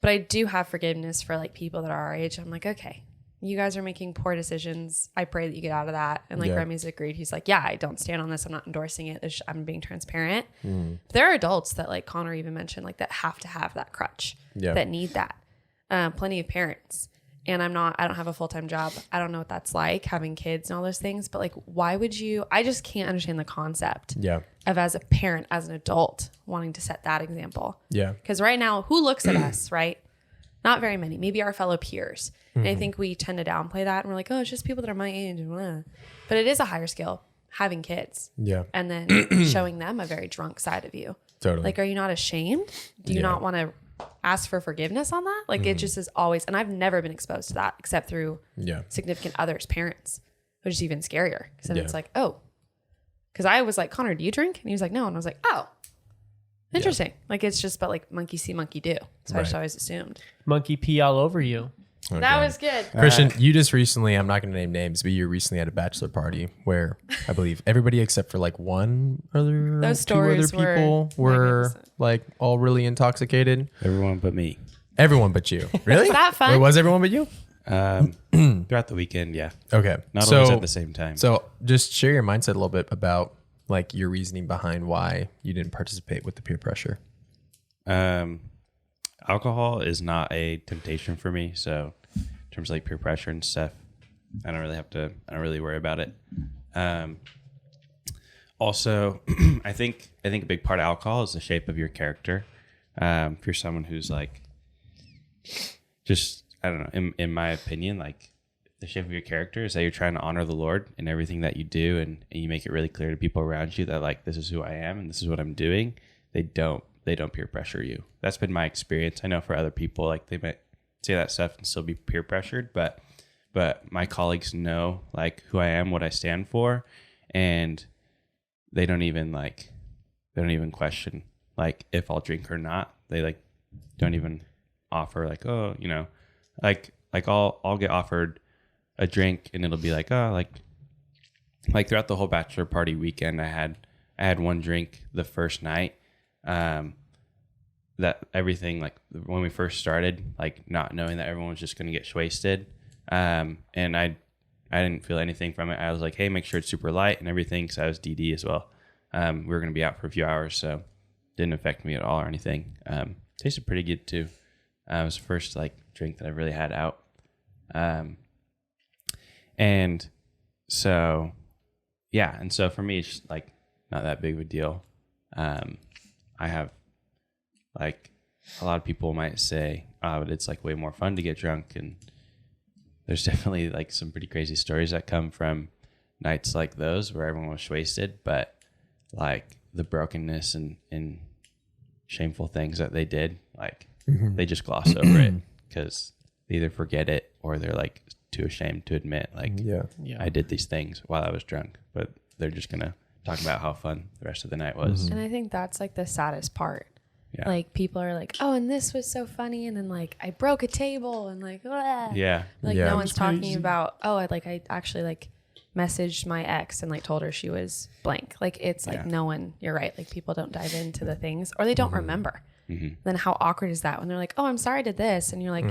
but I do have forgiveness for like people that are our age. I'm like, okay, you guys are making poor decisions. I pray that you get out of that. And like Remy's agreed. He's like, yeah, I don't stand on this. I'm not endorsing it. I'm being transparent. But there are adults that like Connor even mentioned, like that have to have that crutch, that need that. Plenty of parents. And I don't have a full-time job. I don't know what that's like having kids and all those things, but like, why would you, I just can't understand the concept of as a parent, as an adult wanting to set that example. Yeah. Because right now, who looks at us, right? Not very many, maybe our fellow peers. And I think we tend to downplay that and we're like, oh, it's just people that are my age. But it is a higher skill having kids. Yeah. And then showing them a very drunk side of you. Totally. Like, are you not ashamed? Do you not want to ask for forgiveness on that? Like it just is always, and I've never been exposed to that except through significant others, parents, which is even scarier. Because then it's like, oh, because I was like, Connor, do you drink? And he was like, no. And I was like, oh, interesting. Like it's just, but like monkey see, monkey do. So I just always assumed. Monkey pee all over you. Okay. That was good. Christian, you just recently, I'm not going to name names, but you recently had a bachelor party where I believe everybody except for like two other people were like all really intoxicated. Everyone but me. Everyone but you. Really? Was that fun? Wait, was everyone but you? Throughout the weekend, yeah. Okay. Not always at the same time. So just share your mindset a little bit about like your reasoning behind why you didn't participate with the peer pressure. Alcohol is not a temptation for me. So in terms of like peer pressure and stuff, I don't really worry about it. Also, I think a big part of alcohol is the shape of your character. If you're someone who's like, just, I don't know, in my opinion, like the shape of your character is that you're trying to honor the Lord in everything that you do. And you make it really clear to people around you that like, this is who I am and this is what I'm doing. They don't peer pressure you. That's been my experience. I know for other people, like they might say that stuff and still be peer pressured, but my colleagues know like who I am, what I stand for, and they don't even question like if I'll drink or not. They like don't even offer like, oh, you know, like I'll get offered a drink and it'll be like, oh, like throughout the whole bachelor party weekend, I had one drink the first night. That everything, like when we first started, like not knowing that everyone was just going to get wasted. And I didn't feel anything from it. I was like, hey, make sure it's super light and everything. Cause I was DD as well. We were going to be out for a few hours, so it didn't affect me at all or anything. Tasted pretty good too. It was the first like drink that I really had out. And so, yeah. And so for me, it's just, like not that big of a deal. I have like a lot of people might say, but it's like way more fun to get drunk. And there's definitely like some pretty crazy stories that come from nights like those where everyone was wasted, but like the brokenness and shameful things that they did, like they just gloss over it because they either forget it or they're like too ashamed to admit like, I did these things while I was drunk, but they're just going to talk about how fun the rest of the night was. And I think that's like the saddest part. Yeah. Like people are like, oh, and this was so funny. And then like, I broke a table and like, ah. No one's talking about, oh, I actually like messaged my ex and like told her she was blank. Like, it's like no one, you're right. Like people don't dive into the things or they don't remember. Then how awkward is that when they're like, oh, I'm sorry I did this. And you're like,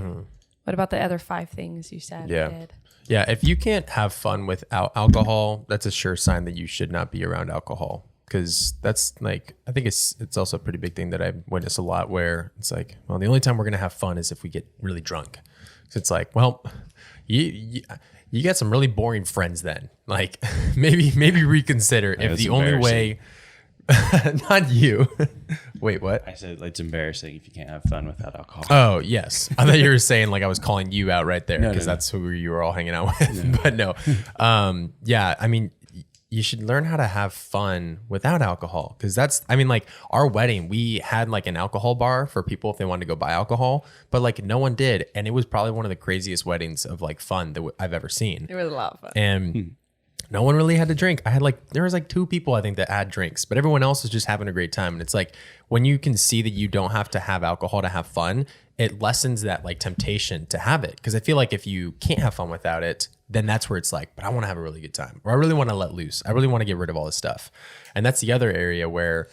what about the other 5 things you said I did? Yeah, if you can't have fun without alcohol, that's a sure sign that you should not be around alcohol. Because that's like, I think it's also a pretty big thing that I've witnessed a lot where it's like, well, the only time we're going to have fun is if we get really drunk. So it's like, well, you got some really boring friends then. Like maybe reconsider if That's the only way, not you. Wait, what? I said it's embarrassing if you can't have fun without alcohol. Oh, yes. I thought you were saying like I was calling you out right there because no. that's who you were all hanging out with. But no. Yeah, I mean, you should learn how to have fun without alcohol because that's, I mean, like our wedding, we had like an alcohol bar for people if they wanted to go buy alcohol, but like no one did. And it was probably one of the craziest weddings of like fun that I've ever seen. It was a lot of fun. And no one really had to drink. There was like 2 people I think that had drinks, but everyone else was just having a great time. And it's like when you can see that you don't have to have alcohol to have fun, it lessens that like temptation to have it. Because I feel like if you can't have fun without it, then that's where it's like, but I want to have a really good time, or I really want to let loose. I really want to get rid of all this stuff. And that's the other area where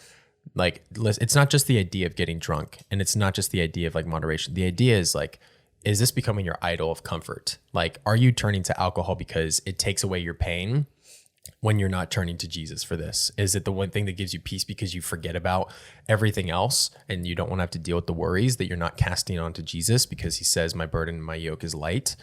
like, it's not just the idea of getting drunk, and it's not just the idea of like moderation. The idea is like, is this becoming your idol of comfort? Like, are you turning to alcohol because it takes away your pain when you're not turning to Jesus for this? Is it the one thing that gives you peace because you forget about everything else and you don't want to have to deal with the worries that you're not casting onto Jesus because he says, my burden and my yoke is light?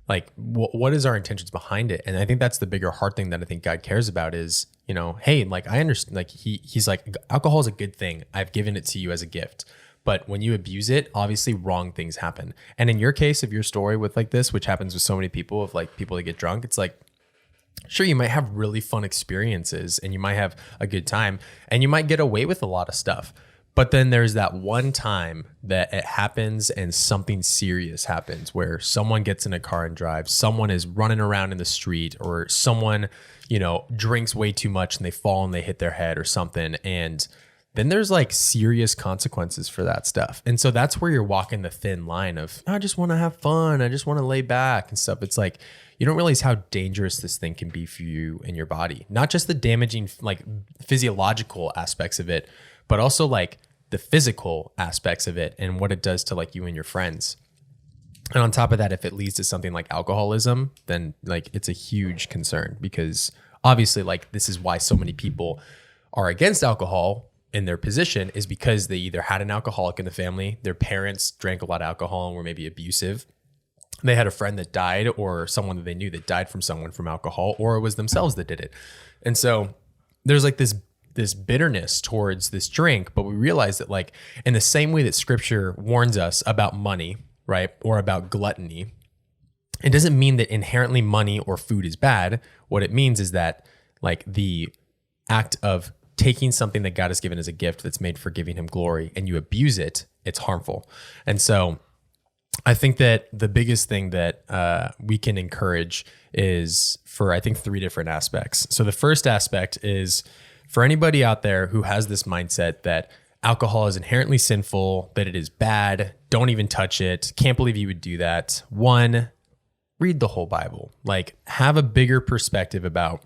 Like, what is our intentions behind it? And I think that's the bigger heart thing that I think God cares about is, you know, hey, like I understand, like he's like, alcohol is a good thing. I've given it to you as a gift. But when you abuse it, obviously wrong things happen. And in your case of your story with like this, which happens with so many people, of like people that get drunk, it's like, sure, you might have really fun experiences and you might have a good time and you might get away with a lot of stuff. But then there's that one time that it happens and something serious happens where someone gets in a car and drives, someone is running around in the street, or someone, you know, drinks way too much and they fall and they hit their head or something. And then there's like serious consequences for that stuff. And so that's where you're walking the thin line of, I just want to have fun. I just want to lay back and stuff. It's like, you don't realize how dangerous this thing can be for you and your body. Not just the damaging like physiological aspects of it, but also like the physical aspects of it and what it does to like you and your friends. And on top of that, if it leads to something like alcoholism, then like it's a huge concern, because obviously like this is why so many people are against alcohol in their position, is because they either had an alcoholic in the family, their parents drank a lot of alcohol and were maybe abusive, they had a friend that died, or someone that they knew that died from someone from alcohol, or it was themselves that did it. And so there's like this bitterness towards this drink, but we realize that like in the same way that scripture warns us about money, right, or about gluttony, it doesn't mean that inherently money or food is bad. What it means is that like the act of taking something that God has given as a gift that's made for giving him glory and you abuse it, it's harmful. And so I think that the biggest thing that we can encourage is for, I think, 3 different aspects. So the first aspect is for anybody out there who has this mindset that alcohol is inherently sinful, that it is bad, don't even touch it, can't believe you would do that. 1, read the whole Bible. Like, have a bigger perspective about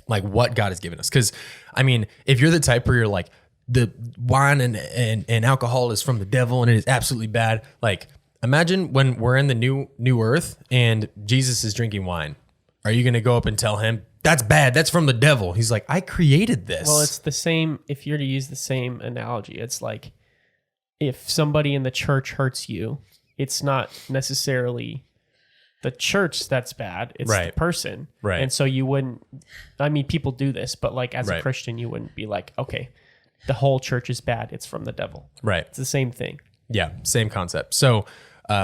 like what God has given us. Because I mean, if you're the type where you're like, the wine and alcohol is from the devil and it is absolutely bad, like imagine when we're in the new earth and Jesus is drinking wine. Are you going to go up and tell him, that's bad, that's from the devil? He's like, I created this. Well, it's the same. If you're to use the same analogy, it's like if somebody in the church hurts you, it's not necessarily the church that's bad, it's right. the person. Right. And so you wouldn't, I mean, people do this, but like as right. a Christian, you wouldn't be like, okay, the whole church is bad, it's from the devil. Right. It's the same thing. Yeah, same concept. So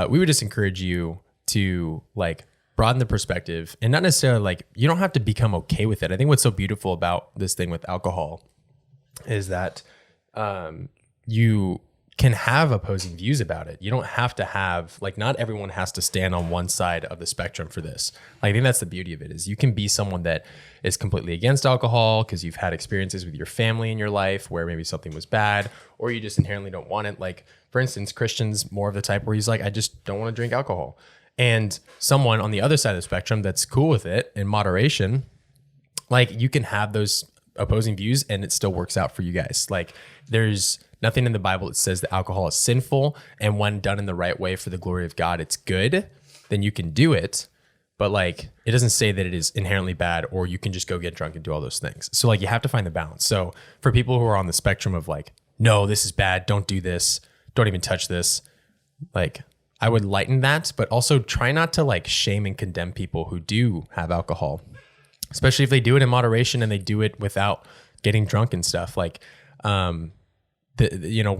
we would just encourage you to like broaden the perspective, and not necessarily like, you don't have to become okay with it. I think what's so beautiful about this thing with alcohol is that you can have opposing views about it. You don't have to have, like, not everyone has to stand on one side of the spectrum for this. Like, I think that's the beauty of it, is you can be someone that is completely against alcohol because you've had experiences with your family in your life where maybe something was bad, or you just inherently don't want it. Like, for instance, Christian's more of the type where he's like, I just don't want to drink alcohol. And someone on the other side of the spectrum that's cool with it in moderation, like, you can have those opposing views and it still works out for you guys. Like, there's nothing in the Bible that says that alcohol is sinful, and when done in the right way for the glory of God, it's good. Then you can do it. But like, it doesn't say that it is inherently bad, or you can just go get drunk and do all those things. So like, you have to find the balance. So for people who are on the spectrum of like, no, this is bad, don't do this, don't even touch this, like, I would lighten that, but also try not to like shame and condemn people who do have alcohol, especially if they do it in moderation and they do it without getting drunk and stuff. Like, we're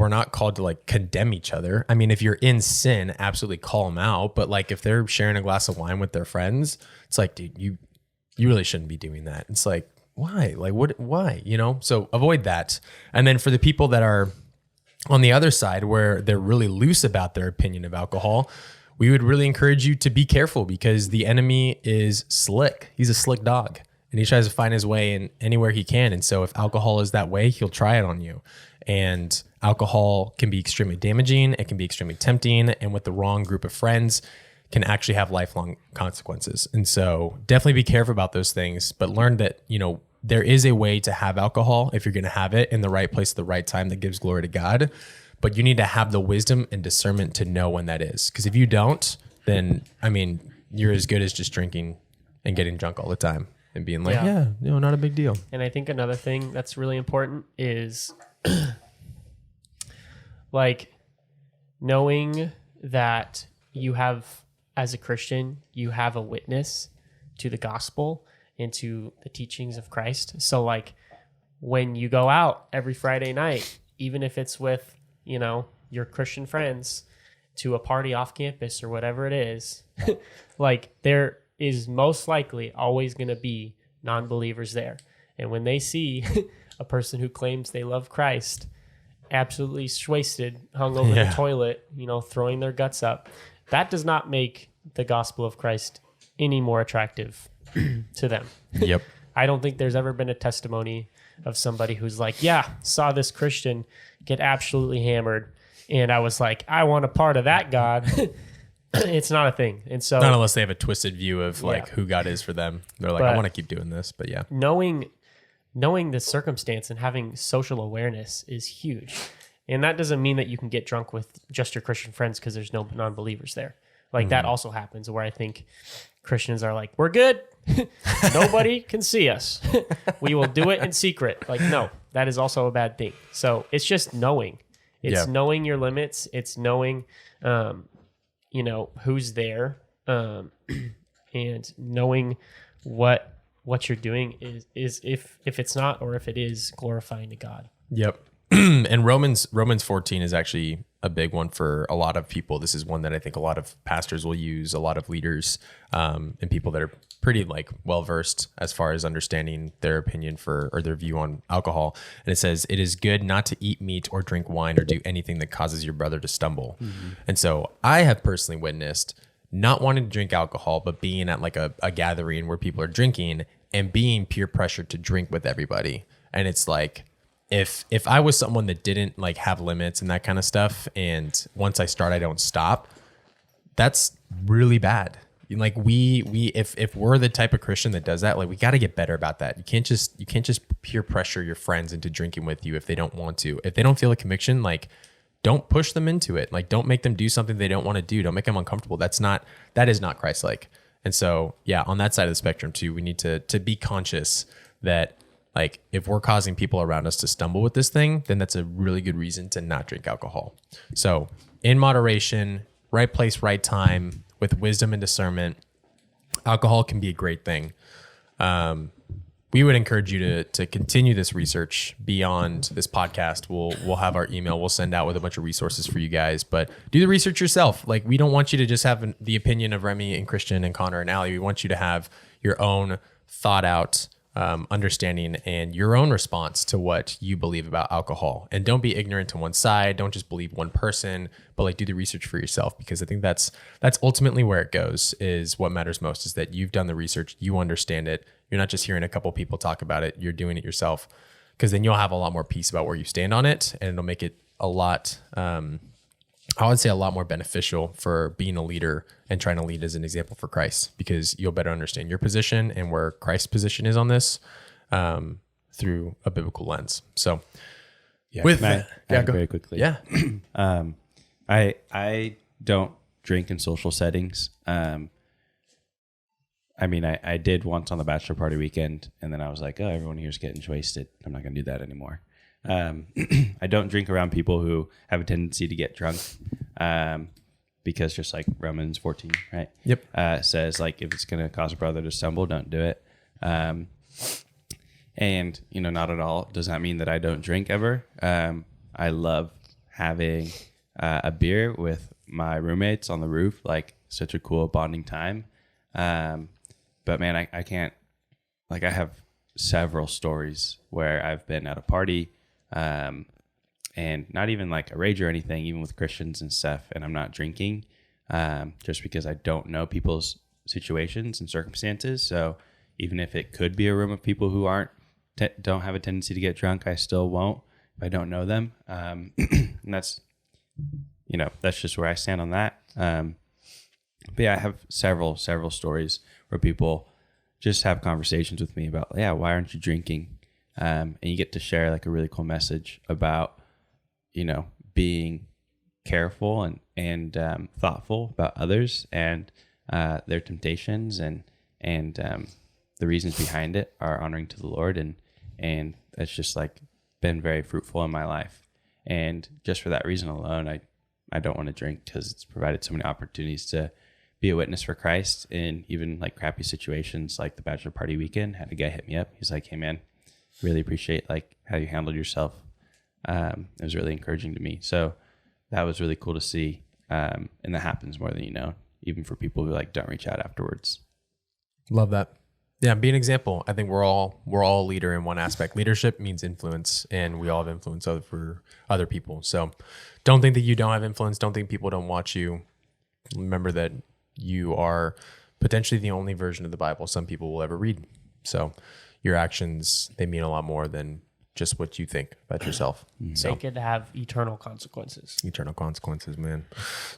not called to like condemn each other. I mean, if you're in sin, absolutely call them out. But like, if they're sharing a glass of wine with their friends, it's like, dude, you really shouldn't be doing that. It's like, why? Like, why? So avoid that. And then for the people that are on the other side, where they're really loose about their opinion of alcohol, we would really encourage you to be careful, because the enemy is slick. He's a slick dog, and he tries to find his way in anywhere he can. And so if alcohol is that way, he'll try it on you. And alcohol can be extremely damaging. It can be extremely tempting. And with the wrong group of friends, can actually have lifelong consequences. And so definitely be careful about those things, but learn that, there is a way to have alcohol if you're going to have it in the right place at the right time that gives glory to God. But you need to have the wisdom and discernment to know when that is. Because if you don't, then, you're as good as just drinking and getting drunk all the time and being like, not a big deal. And I think another thing that's really important is like knowing that you have, as a Christian, you have a witness to the gospel and to the teachings of Christ. So like when you go out every Friday night, even if it's with, your Christian friends to a party off campus or whatever it is, like there is most likely always going to be non-believers there. And when they see a person who claims they love Christ absolutely wasted, hung over the toilet, throwing their guts up, that does not make the gospel of Christ any more attractive to them. Yep. I don't think there's ever been a testimony of somebody who's like, saw this Christian get absolutely hammered, and I was like, I want a part of that God. It's not a thing. And so, not unless they have a twisted view of like who God is for them. They're like, I want to keep doing this, but yeah. Knowing the circumstance and having social awareness is huge. And that doesn't mean that you can get drunk with just your Christian friends because there's no non-believers there. Like that also happens, where I think Christians are like, we're good. Nobody can see us. We will do it in secret. Like, no, that is also a bad thing. So it's just knowing. It's knowing your limits. It's knowing, who's there, and knowing what you're doing is if it's not, or if it is, glorifying to God. Yep. And Romans 14 is actually a big one for a lot of people. This is one that I think a lot of pastors will use, a lot of leaders, and people that are pretty like well-versed as far as understanding their opinion or their view on alcohol. And it says, it is good not to eat meat or drink wine or do anything that causes your brother to stumble. Mm-hmm. And so I have personally witnessed not wanting to drink alcohol, but being at like a gathering where people are drinking and being peer pressured to drink with everybody. And it's like, if I was someone that didn't like have limits and that kind of stuff, and once I start, I don't stop, that's really bad. Like if we're the type of Christian that does that, like we got to get better about that. You can't just peer pressure your friends into drinking with you if they don't want to. If they don't feel a conviction, like don't push them into it. Like don't make them do something they don't want to do. Don't make them uncomfortable. That is not Christ-like. And so, on that side of the spectrum too, we need to be conscious that like if we're causing people around us to stumble with this thing, then that's a really good reason to not drink alcohol. So in moderation, right place, right time, with wisdom and discernment, alcohol can be a great thing. We would encourage you to continue this research beyond this podcast. We'll have our email. We'll send out with a bunch of resources for you guys, but do the research yourself. Like we don't want you to just have the opinion of Remy and Christian and Connor and Allie. We want you to have your own thought out understanding and your own response to what you believe about alcohol. And don't be ignorant to one side. Don't just believe one person, but like do the research for yourself, because I think that's ultimately where it goes, is what matters most, is that you've done the research, you understand it. You're not just hearing a couple people talk about it, you're doing it yourself, because then you'll have a lot more peace about where you stand on it, and it'll make it a lot, I would say a lot more beneficial for being a leader and trying to lead as an example for Christ, because you'll better understand your position and where Christ's position is on this through a biblical lens. So with that, very quickly. Yeah. I don't drink in social settings. I did once on the bachelor party weekend, and then I was like, oh, everyone here's getting wasted. I'm not going to do that anymore. I don't drink around people who have a tendency to get drunk. because just like Romans 14, right? Yep. Says like, if it's going to cause a brother to stumble, don't do it. And, not at all does not mean that I don't drink ever. I love having a beer with my roommates on the roof, like such a cool bonding time. But man, I can't, like I have several stories where I've been at a party, and not even like a rage or anything, even with Christians and stuff, and I'm not drinking, just because I don't know people's situations and circumstances. So even if it could be a room of people who don't have a tendency to get drunk, I still won't if I don't know them. And that's just where I stand on that. But yeah, I have several stories where people just have conversations with me about, why aren't you drinking? And you get to share like a really cool message about, being careful and thoughtful about others and their temptations and the reasons behind it are honoring to the Lord. And that's just like been very fruitful in my life. And just for that reason alone, I don't want to drink, because it's provided so many opportunities to be a witness for Christ in even like crappy situations, like the bachelor party weekend. Had a guy hit me up. He's like, "Hey man, really appreciate like how you handled yourself." It was really encouraging to me. So that was really cool to see. And that happens more than you know, even for people who like don't reach out afterwards. Love that. Yeah, be an example. I think we're all a leader in one aspect. Leadership means influence, and we all have influence for other people. So don't think that you don't have influence. Don't think people don't watch you. Remember that you are potentially the only version of the Bible some people will ever read. So your actions, they mean a lot more than just what you think about yourself. So They could have eternal consequences. eternal consequences, man.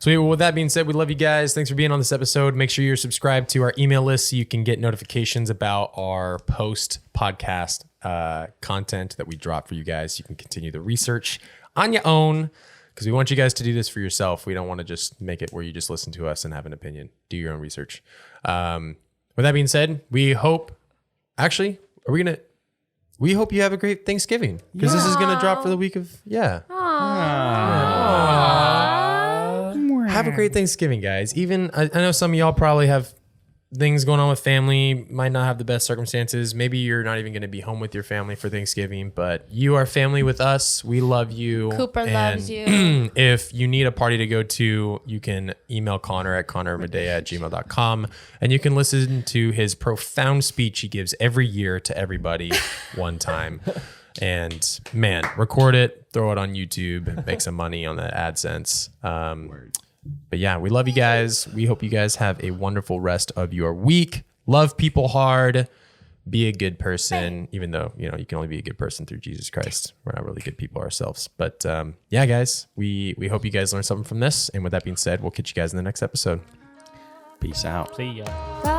So with that being said, we love you guys. Thanks for being on this episode. Make sure you're subscribed to our email list so you can get notifications about our post podcast content that we drop for you guys. You can continue the research on your own, because we want you guys to do this for yourself. We don't want to just make it where you just listen to us and have an opinion. Do your own research. With that being said, we hope you have a great Thanksgiving, because this is going to drop for the week of, Have a great Thanksgiving, guys. Even, I know some of y'all probably have things going on with family, might not have the best circumstances. Maybe you're not even going to be home with your family for Thanksgiving, but you are family with us. We love you. Cooper loves you. If you need a party to go to, you can email Connor at connormadea@gmail.com, and you can listen to his profound speech he gives every year to everybody one time. And man, record it, throw it on YouTube, make some money on that AdSense. But yeah, we love you guys. We hope you guys have a wonderful rest of your week. Love people hard. Be a good person, even though, you can only be a good person through Jesus Christ. We're not really good people ourselves. But yeah, guys, we hope you guys learned something from this. And with that being said, we'll catch you guys in the next episode. Peace out. See ya. Bye.